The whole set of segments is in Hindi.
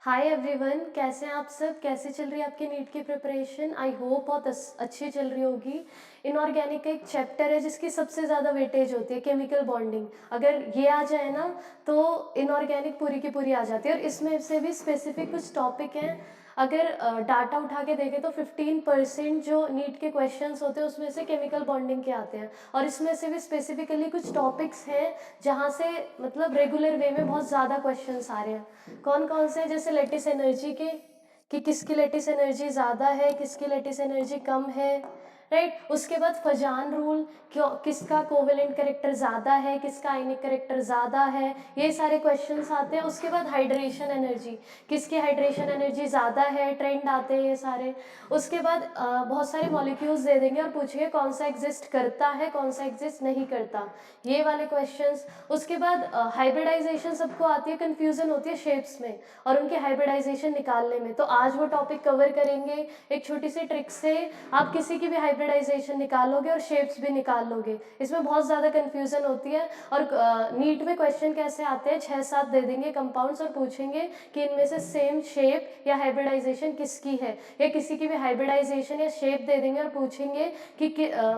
हाय एवरीवन, कैसे हैं आप सब। कैसे चल रही है आपकी नीट की प्रिपरेशन। आई होप बहुत अच्छी चल रही होगी। इनऑर्गेनिक का एक चैप्टर है जिसकी सबसे ज़्यादा वेटेज होती है, केमिकल बॉन्डिंग। अगर ये आ जाए ना तो इनऑर्गेनिक पूरी की पूरी आ जाती है। और इसमें से भी स्पेसिफिक कुछ टॉपिक हैं। अगर डाटा उठा के देखें तो 15% जो नीट के क्वेश्चंस होते हैं उसमें से केमिकल बॉन्डिंग के आते हैं। और इसमें से भी स्पेसिफिकली कुछ टॉपिक्स हैं जहाँ से मतलब रेगुलर वे में बहुत ज़्यादा क्वेश्चंस आ रहे हैं। कौन कौन से, जैसे लेटिस एनर्जी के, कि किसकी लेटिस एनर्जी ज़्यादा है, किसकी लेटिस एनर्जी कम है, राइट। उसके बाद फजान रूल, क्यों किसका कोवेलेंट करेक्टर ज़्यादा है, किसका आयनिक करेक्टर ज़्यादा है, ये सारे क्वेश्चंस आते हैं। उसके बाद हाइड्रेशन एनर्जी, किसकी हाइड्रेशन एनर्जी ज़्यादा है, ट्रेंड आते हैं ये सारे। उसके बाद बहुत सारे मॉलिक्यूल्स दे देंगे और पूछिए कौन सा एग्जिस्ट करता है, कौन सा एग्जिस्ट नहीं करता, ये वाले क्वेश्चंस। उसके बाद हाइब्रिडाइजेशन सबको आती है, कन्फ्यूजन होती है शेप्स में और उनके हाइब्रिडाइजेशन निकालने में। तो आज वो टॉपिक कवर करेंगे एक छोटी सी ट्रिक से। आप किसी की भी हाइब्रिडाइजेशन निकालोगे और शेप्स भी निकाल लोगे। इसमें बहुत ज़्यादा कन्फ्यूजन होती है। और नीट में क्वेश्चन कैसे आते हैं, 6-7 दे देंगे कंपाउंड्स और पूछेंगे कि इनमें से सेम शेप या हाइब्रिडाइजेशन किसकी है, या किसी की भी हाइब्रिडाइजेशन या शेप दे देंगे और पूछेंगे कि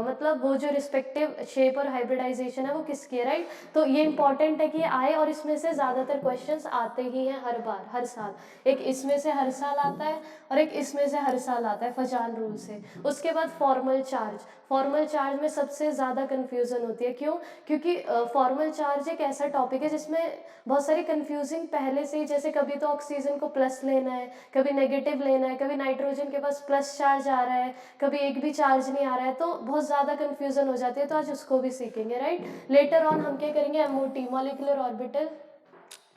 मतलब वो जो रिस्पेक्टिव शेप और हाइब्रिडाइजेशन है वो किसकी है, राइट। तो ये इंपॉर्टेंट है कि आए, और इसमें से ज़्यादातर क्वेश्चंस आते ही हैं हर बार, हर साल। एक इसमें से हर साल आता है और एक इसमें से हर साल आता है, फजान रूल से। उसके बाद फॉर्मल चार्ज। फॉर्मल चार्ज में सबसे ज़्यादा कन्फ्यूज़न होती है। क्यों? क्योंकि फॉर्मल चार्ज एक ऐसा टॉपिक है जिसमें बहुत सारी कन्फ्यूजिंग पहले से ही, जैसे कभी तो ऑक्सीजन को प्लस लेना है, कभी नेगेटिव लेना है, कभी नाइट्रोजन के पास प्लस चार्ज आ रहा है, कभी एक भी चार्ज नहीं आ रहा है, तो बहुत ज़्यादा कन्फ्यूज़न हो जाती है। तो आज उसको भी सीखेंगे, राइट। लेटर ऑन हम क्या करेंगे, एमओटी, मॉलिक्यूलर ऑर्बिटल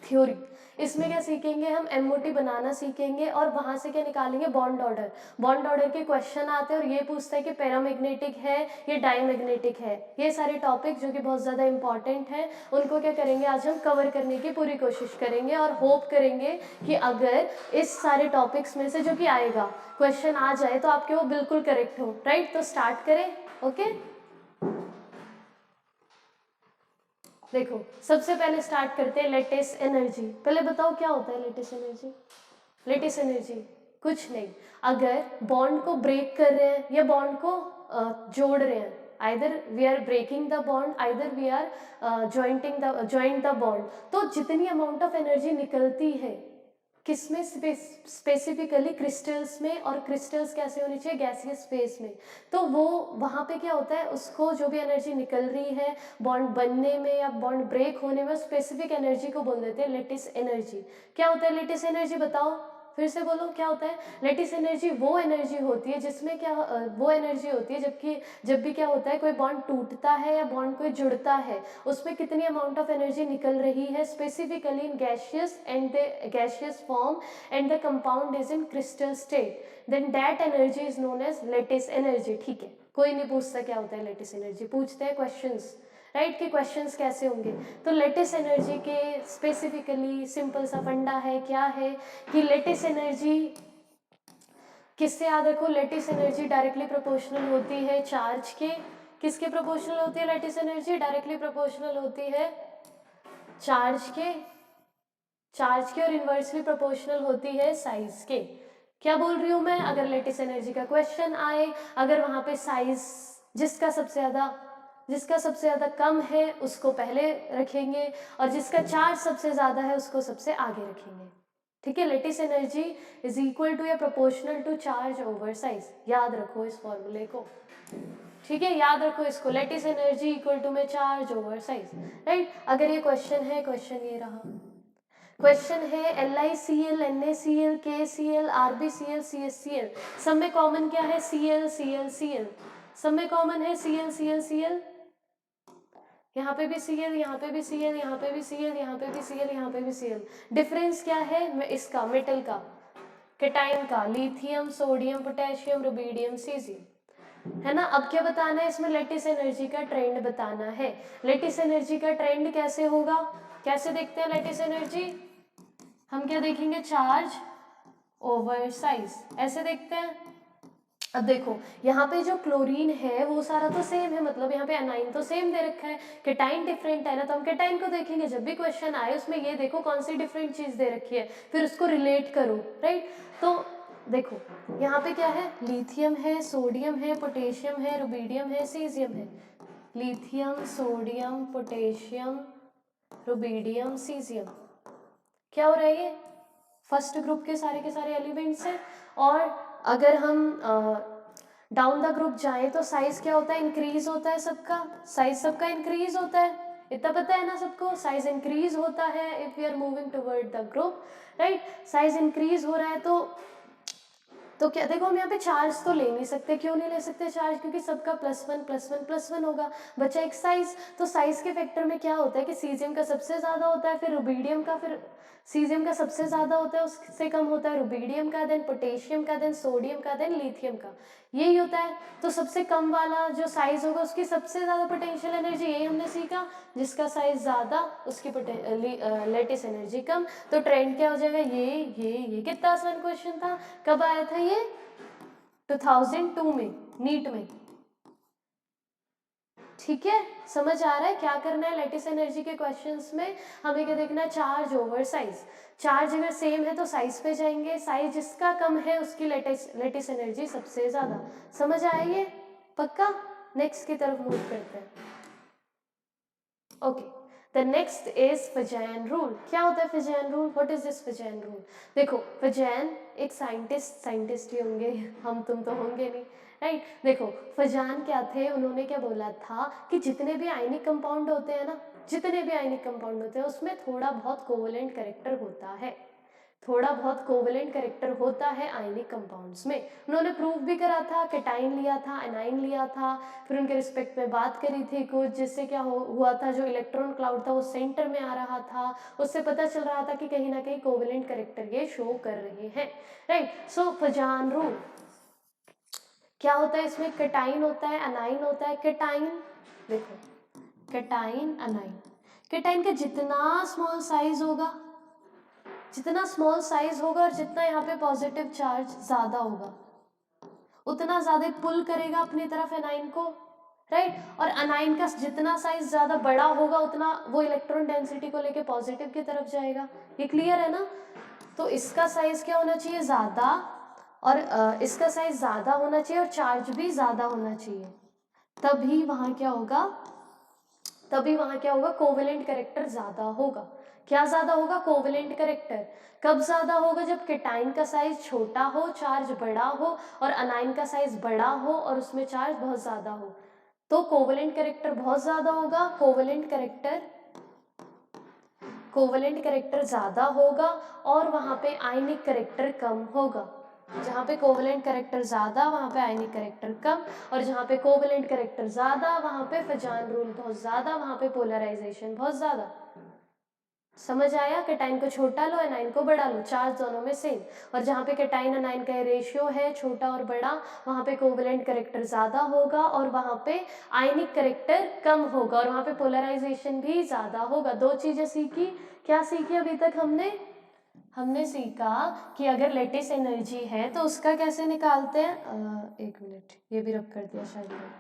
थ्योरी। इसमें क्या सीखेंगे हम, एमओटी बनाना सीखेंगे और वहाँ से क्या निकालेंगे, बॉन्ड ऑर्डर। बॉन्ड ऑर्डर के क्वेश्चन आते हैं और ये पूछता है कि पैरामैग्नेटिक है या डाईमैग्नेटिक है। ये सारे टॉपिक जो कि बहुत ज़्यादा इंपॉर्टेंट हैं, उनको क्या करेंगे आज हम कवर करने की पूरी कोशिश करेंगे। और होप करेंगे कि अगर इस सारे टॉपिक्स में से जो कि आएगा क्वेश्चन आ जाए तो आपके वो बिल्कुल करेक्ट हो, राइट। तो स्टार्ट करें, ओके। देखो, सबसे पहले स्टार्ट करते हैं लेटिस एनर्जी। पहले बताओ क्या होता है लेटिस एनर्जी। लेटिस एनर्जी कुछ नहीं, अगर बॉन्ड को ब्रेक कर रहे हैं या बॉन्ड को जोड़ रहे हैं, either we are breaking the bond, either we are joint the bond, तो जितनी अमाउंट ऑफ एनर्जी निकलती है किसमें, स्पेसिफिकली क्रिस्टल्स में। और क्रिस्टल्स कैसे होनी चाहिए, गैसियस स्पेस में। तो वो वहाँ पे क्या होता है, उसको जो भी एनर्जी निकल रही है बॉन्ड बनने में या बॉन्ड ब्रेक होने में, स्पेसिफिक एनर्जी को बोल देते हैं लेटिस एनर्जी। क्या होता है लेटिस एनर्जी, बताओ फिर से बोलो क्या होता है। लेटिस एनर्जी वो एनर्जी होती है जिसमें क्या वो एनर्जी होती है जबकि जब भी क्या होता है, कोई बॉन्ड टूटता है या बॉन्ड कोई जुड़ता है, उसमें कितनी अमाउंट ऑफ एनर्जी निकल रही है, specifically in gaseous and the gaseous form and the compound is in crystal state, then that energy is known as lattice energy. ठीक है, कोई नहीं पूछता क्या होता है लेटिस एनर्जी, पूछते हैं क्वेश्चंस, राइट, कि क्वेश्चंस कैसे होंगे। तो लेटिस एनर्जी के स्पेसिफिकली सिंपल सा फंडा है, क्या है कि लेटिस एनर्जी, किससे याद रखो, लेटिस एनर्जी डायरेक्टली प्रोपोर्शनल होती है चार्ज के। किसके प्रोपोर्शनल होती है लेटिस एनर्जी, डायरेक्टली प्रोपोर्शनल होती है चार्ज के। चार्ज के और इन्वर्सली प्रोपोर्शनल होती है साइज के। क्या बोल रही हूँ मैं, अगर लेटिस एनर्जी का क्वेश्चन आए, अगर वहां पे साइज जिसका सबसे ज्यादा कम है उसको पहले रखेंगे और जिसका चार्ज सबसे ज्यादा है उसको सबसे आगे रखेंगे। ठीक है, lattice energy is equal to या proportional to charge over size. याद रखो इस फॉर्मूले को, ठीक है, याद रखो इसको, लेटिस एनर्जी इक्वल टू में चार्ज ओवर साइज, राइट। अगर ये क्वेश्चन है, क्वेश्चन ये रहा, क्वेश्चन है LiCl, NaCl, KCl, RbCl, CHCl, सब में कॉमन क्या है, Cl Cl Cl, सब में कॉमन है Cl Cl Cl। यहाँ पे भी Cl, यहाँ पे भी Cl, यहाँ पे भी Cl, यहाँ पे भी Cl, यहाँ पे भी Cl। डिफरेंस क्या है इसका, मेटल का, कैटाइन का, lithium, sodium, potassium, rubidium, caesium, है ना। अब क्या बताना है इसमें, लेटिस एनर्जी का ट्रेंड बताना है। लेटिस एनर्जी का ट्रेंड कैसे होगा, कैसे देखते हैं लेटिस एनर्जी, हम क्या देखेंगे, चार्ज ओवर साइज, ऐसे देखते हैं। अब देखो यहाँ पे जो क्लोरीन है वो सारा तो सेम है, मतलब यहाँ पे एनाइन तो सेम दे रखा है, केटाइन डिफरेंट है ना, तो हम केटाइन को देखेंगे जब भी क्वेश्चन आए उसमें ये देखो कौन सी डिफरेंट चीज़ दे रखी है, फिर उसको रिलेट करो, राइट। तो देखो यहाँ पे क्या है, लिथियम है, सोडियम है, पोटेशियम है, रुबीडियम है, सीजियम है। Lithium, sodium, potassium, rubidium, caesium, क्या हो रहा है ये फर्स्ट ग्रुप के सारे एलिमेंट्स हैं। और अगर हम डाउन द ग्रुप जाएं तो साइज क्या होता है, इंक्रीज होता है, सबका साइज सबका इंक्रीज होता है, इतना पता है ना सबको, साइज इंक्रीज होता है if we are moving toward the group, right. Size increase हो रहा है तो क्या देखो हम यहाँ पे चार्ज तो ले नहीं सकते, क्यों नहीं ले सकते चार्ज, क्योंकि सबका +1 होगा, बचा एक साइज। तो साइज के फैक्टर में क्या होता है कि सीजियम का सबसे ज्यादा होता है, फिर रुबीडियम का, फिर सीजियम का सबसे ज्यादा होता है, उससे कम होता है रुबीडियम का, देन पोटेशियम का, देन सोडियम का, देन लिथियम का, यही होता है। तो सबसे कम वाला जो साइज होगा उसकी सबसे ज्यादा पोटेंशियल एनर्जी, यही हमने सीखा, जिसका साइज ज्यादा उसकी लेटिस एनर्जी कम। तो ट्रेंड क्या हो जाएगा, ये कितना आसान क्वेश्चन था, कब आया था ये 2002 में नीट में, ठीक है। समझ आ रहा है क्या करना है लेटिस एनर्जी के क्वेश्चंस में, हमें क्या देखना है, चार्ज ओवर साइज। चार्ज अगर सेम है तो साइज पे जाएंगे, साइज जिसका कम है उसकी लेटिस एनर्जी सबसे ज्यादा। समझ आया ये पक्का, नेक्स्ट की तरफ मूव करते हैं। Okay, the next is Fajans rule. क्या होता है Fajans rule, what is this Fajans rule. देखो फिजेन एक साइंटिस्ट ही होंगे, हम तुम तो होंगे नहीं, राइट। देखो फजान क्या थे, उन्होंने क्या बोला था कि जितने भी आयनिक कंपाउंड होते हैं ना, जितने भी आयनिक कंपाउंड होते हैं उसमें थोड़ा बहुत कोवेलेंट कैरेक्टर होता है, थोड़ा बहुत कोवेलेंट कैरेक्टर होता है आयनिक कंपाउंड्स में। उन्होंने प्रूव भी करा था, केटाइन लिया था, एनाइन लिया था, फिर उनके रिस्पेक्ट में बात करी थी कुछ, जिससे क्या हुआ था, जो इलेक्ट्रॉन क्लाउड था वो सेंटर में आ रहा था, उससे पता चल रहा था कि कहीं ना कहीं कोवेलेंट कैरेक्टर ये शो कर रहे हैं, राइट। सो फजान रूल क्या होता है, इसमें केटाइन होता है, एनाइन होता है। केटाइन देखो, केटाइन एनाइन, केटाइन का जितना स्मॉल साइज होगा, जितना स्मॉल साइज होगा और जितना यहाँ पे पॉजिटिव चार्ज ज्यादा होगा उतना ज्यादा पुल करेगा अपनी तरफ एनाइन को, राइट। और एनाइन का जितना साइज ज्यादा बड़ा होगा उतना वो इलेक्ट्रॉन डेंसिटी को लेके पॉजिटिव की तरफ जाएगा, ये क्लियर है ना। तो इसका साइज क्या होना चाहिए, ज्यादा, और इसका साइज ज्यादा होना चाहिए और चार्ज भी ज्यादा होना चाहिए, तभी वहां क्या होगा, तभी वहां क्या होगा, कोवेलेंट कैरेक्टर ज्यादा होगा। क्या ज्यादा होगा, कोवेलेंट कैरेक्टर। कब ज्यादा होगा, जब केटाइन का साइज छोटा हो, चार्ज बड़ा हो, और अनाइन का साइज बड़ा हो और उसमें चार्ज बहुत ज्यादा हो, तो कोवेलेंट कैरेक्टर बहुत ज्यादा होगा, कोवेलेंट कैरेक्टर ज्यादा होगा, और वहां पे आयनिक कैरेक्टर कम होगा। जहाँ पे कोवेलेंट कैरेक्टर ज्यादा वहां पे आयनिक कैरेक्टर कम, और जहाँ पे कोवेलेंट कैरेक्टर ज्यादा वहां पे फजान रूल बहुत ज्यादा, वहां पे पोलराइजेशन बहुत ज्यादा। समझ आया, केटाइन को छोटा लो, एनाइन को बड़ा लो, चार्ज दोनों में सेम। और जहाँ पे केटाइन एनाइन का रेशियो है छोटा और बड़ा, वहाँ पे कोवेलेंट कैरेक्टर ज्यादा होगा और वहाँ पे आयनिक कैरेक्टर कम होगा, और वहाँ पे पोलराइजेशन भी ज्यादा होगा। दो चीजें सीखी, क्या सीखी अभी तक हमने, हमने सीखा कि अगर लेटिस एनर्जी है तो उसका कैसे निकालते हैं, एक मिनट ये भी रब कर दिया शायद मैंने।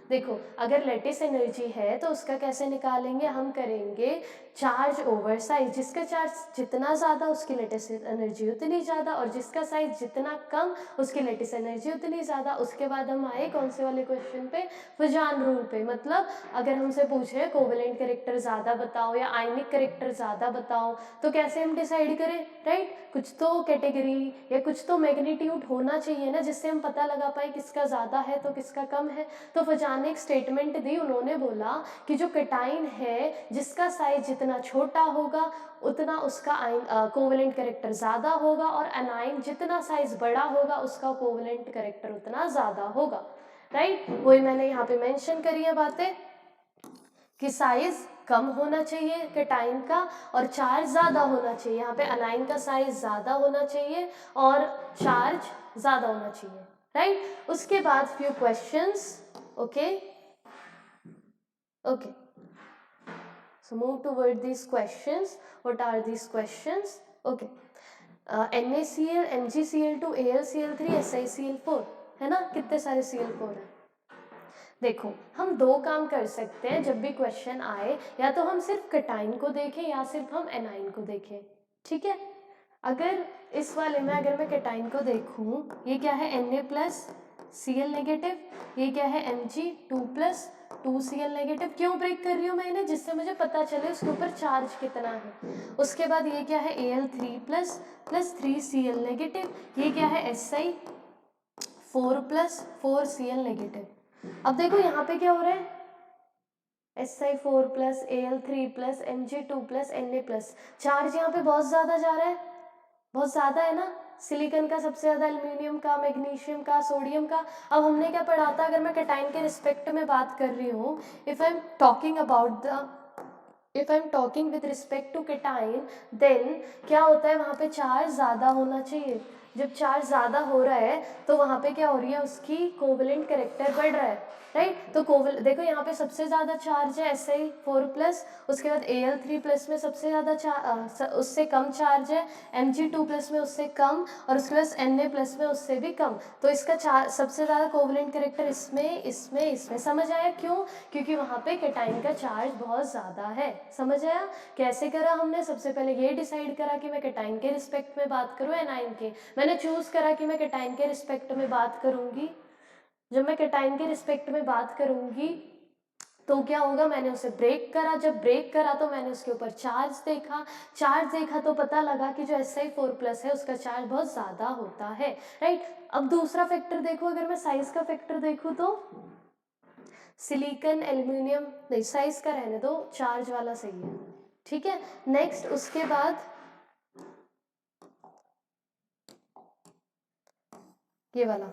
देखो अगर लेटिस एनर्जी है तो उसका कैसे निकालेंगे, हम करेंगे चार्ज ओवर साइज, जिसका चार्ज जितना ज़्यादा उसकी लेटिस एनर्जी उतनी ज़्यादा, और जिसका साइज जितना कम उसकी लेटिस एनर्जी उतनी ज़्यादा। उसके बाद हम आए कौन से वाले क्वेश्चन पे, फजान रूल पे। मतलब अगर हमसे पूछे कोवेलेंट कैरेक्टर ज़्यादा बताओ या आयनिक कैरेक्टर ज़्यादा बताओ, तो कैसे हम डिसाइड करें, राइट। कुछ तो कैटेगरी या कुछ तो मैग्नीट्यूड होना चाहिए ना, जिससे हम पता लगा पाए किसका ज़्यादा है तो किसका कम है। तो फजान ने एक स्टेटमेंट दी, उन्होंने बोला कि जो केटाइन है जिसका साइज जितना छोटा होगा उतना उसका कोवेलेंट कैरेक्टर ज्यादा होगा, और एनाइन जितना साइज बड़ा होगा उसका कोवेलेंट कैरेक्टर उतना ज्यादा होगा, राइट। वही मैंने यहाँ पे मेंशन करी है बातें कि साइज कम होना चाहिए केटाइन का और चार्ज ज्यादा होना चाहिए। यहाँ पे एनाइन का साइज ज्यादा होना चाहिए और चार्ज ज्यादा होना चाहिए, राइट। उसके बाद few questions, okay okay, so move toward these questions. What are these questions, okay। NaCl, MgCl2, AlCl3, SiCl4, है ना, कितने सारे Cl4 हैं। देखो हम दो काम कर सकते हैं जब भी क्वेश्चन आए, या तो हम सिर्फ कटाइन को देखें या सिर्फ हम एनाइन को देखें, ठीक है। अगर इस वाले में अगर मैं कटाइन को देखूं, ये क्या है Na प्लस Cl नेगेटिव, ये क्या है Mg 2 प्लस 2Cl नेगेटिव। क्यों ब्रेक कर रही हूँ मैं इन्हें, जिससे मुझे पता चले उसके ऊपर चार्ज कितना है। उसके बाद ये क्या है Al3 प्लस 3Cl नेगेटिव, ये क्या है Si 4 प्लस 4Cl नेगेटिव। अब देखो यहाँ पे क्या हो रहा है, Si4 plus Al3 plus Mg2 plus Na plus, charge यहाँ पे बहुत ज़्यादा जा रहा है, बहुत ज़्यादा है ना, सिलिकॉन का सबसे ज़्यादा, एल्यूमिनियम का, मैग्नीशियम का, सोडियम का। अब हमने क्या पढ़ा था, अगर मैं कैटाइन के रिस्पेक्ट में बात कर रही हूँ, if I am talking with respect to कैटाइन, देन क्या होता है, वहाँ पे चार्ज ज़्यादा होना चाहिए। जब चार्ज ज़्यादा हो रहा है तो वहाँ पे क्या हो रही है, उसकी कोवेलेंट कैरेक्टर बढ़ रहा है, राइट। तो देखो यहाँ पे सबसे ज़्यादा चार्ज है Si4 प्लस, उसके बाद Al3 प्लस में सबसे ज़्यादा उससे कम चार्ज है, Mg2 प्लस में उससे कम, और उसके बाद Na प्लस में उससे भी कम। तो इसका सबसे ज़्यादा कोवेलेंट कैरेक्टर इसमें समझ आया क्यों, क्योंकि वहाँ पे कैटाइन का चार्ज बहुत ज़्यादा है। समझ आया कैसे करा हमने, सबसे पहले ये डिसाइड करा कि मैं कैटाइन के रिस्पेक्ट में बात करूँ एनाइन के, मैंने चूज़ करा कि मैं कैटाइन के रिस्पेक्ट में बात करूँगी। जब मैं कैटाइन के रिस्पेक्ट में बात करूँगी तो क्या होगा, मैंने उसे ब्रेक करा, जब ब्रेक करा तो मैंने उसके ऊपर चार्ज देखा तो पता लगा कि जो Si4 प्लस है उसका चार्ज बहुत ज़्यादा होता है, राइट। अब दूसरा फैक्टर देखो, अगर मैं साइज का फैक्टर देखूँ तो सिलिकॉन, एल्यूमिनियम नहीं, साइज का रहने दो, चार्ज वाला सही है, ठीक है। नेक्स्ट उसके बाद ये वाला,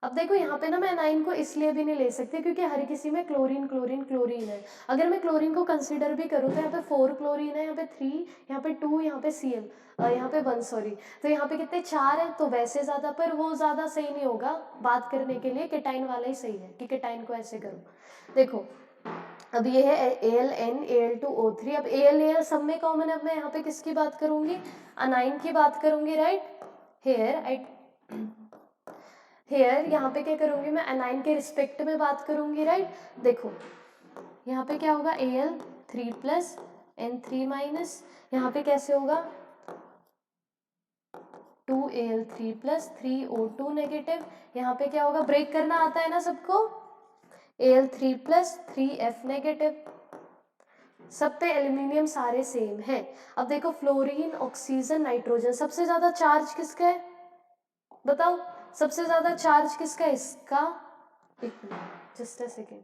अब देखो यहाँ पे ना मैं एनाइन को इसलिए भी नहीं ले सकती क्योंकि हर किसी में क्लोरीन है। अगर मैं क्लोरीन को कंसीडर भी करूँ तो यहाँ पे 4 क्लोरीन है, यहाँ पे 3, यहाँ पे 2, यहाँ पे Cl, यहाँ पे 1 सॉरी, तो यहाँ पे कितने 4 है, तो वैसे ज़्यादा, पर वो ज़्यादा सही नहीं होगा बात करने के लिए, कैटाइन वाला ही सही है कि कैटाइन को ऐसे करो। देखो अब ये है Al Al2O3, अब Al सब में कॉमन है, अब मैं यहाँ पे किसकी बात करूँगी, अनाइन की बात करूँगी, राइट। हेयर यहाँ पे क्या करूँगी, मैं एनाइन के रिस्पेक्ट में बात करूँगी, राइट। देखो यहाँ पे क्या होगा, Al3 प्लस N3 माइनस, यहाँ पे कैसे होगा 2Al3 प्लस 3O2 नेगेटिव, यहाँ पे क्या होगा, ब्रेक करना आता है ना सबको, Al3 प्लस 3F नेगेटिव, सब पे एल्यूमिनियम सारे सेम है। अब देखो फ्लोरीन, ऑक्सीजन, नाइट्रोजन, सबसे ज़्यादा चार्ज किसका है बताओ, सबसे ज़्यादा चार्ज किसका है, इसका, एक मिनट जस्ट अ सेकेंड,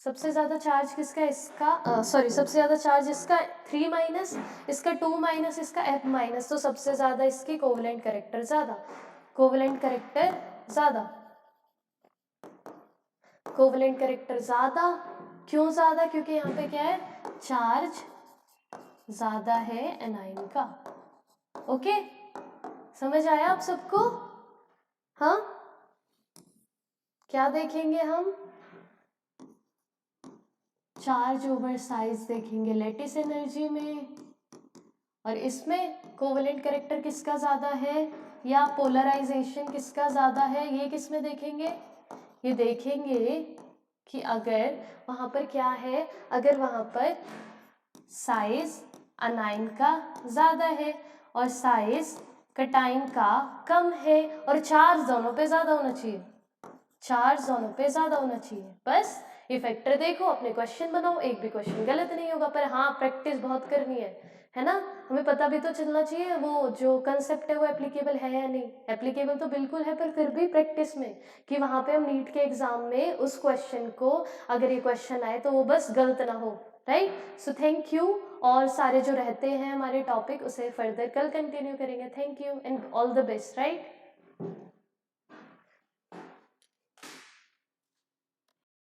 सबसे ज़्यादा चार्ज किसका है, इसका, सॉरी सबसे ज़्यादा चार्ज इसका 3 माइनस, इसका 2 माइनस, इसका F माइनस, तो सबसे ज़्यादा इसकी कोवेलेंट कैरेक्टर ज़्यादा, कोवेलेंट कैरेक्टर ज़्यादा, क्यों ज़्यादा, क्योंकि यहाँ पे क्या है, चार्ज ज़्यादा है एनाइन का। ओके समझ आया आप सबको, हाँ। क्या देखेंगे हम, चार्ज ओवर साइज देखेंगे लैटिस एनर्जी में, और इसमें कोवेलेंट कैरेक्टर किसका ज़्यादा है या पोलराइजेशन किसका ज़्यादा है, ये किस में देखेंगे, ये देखेंगे कि अगर वहाँ पर क्या है, अगर वहाँ पर साइज अनाइन का ज़्यादा है और साइज कैटाइन का कम है, और चार्ज दोनों पे ज़्यादा होना चाहिए, चार्ज दोनों पे ज़्यादा होना चाहिए। बस ये फैक्टर देखो, अपने क्वेश्चन बनाओ, एक भी क्वेश्चन गलत नहीं होगा, पर हाँ प्रैक्टिस बहुत करनी है ना, हमें पता भी तो चलना चाहिए वो जो कंसेप्ट है वो एप्लीकेबल है या नहीं, एप्लीकेबल तो बिल्कुल है, पर फिर भी प्रैक्टिस में कि वहाँ पे हम नीट के एग्जाम में उस क्वेश्चन को, अगर ये क्वेश्चन आए तो वो बस गलत ना हो, राइट। सो थैंक यू, और सारे जो रहते हैं हमारे टॉपिक उसे फर्दर कल कंटिन्यू करेंगे। Thank you and all the best, right.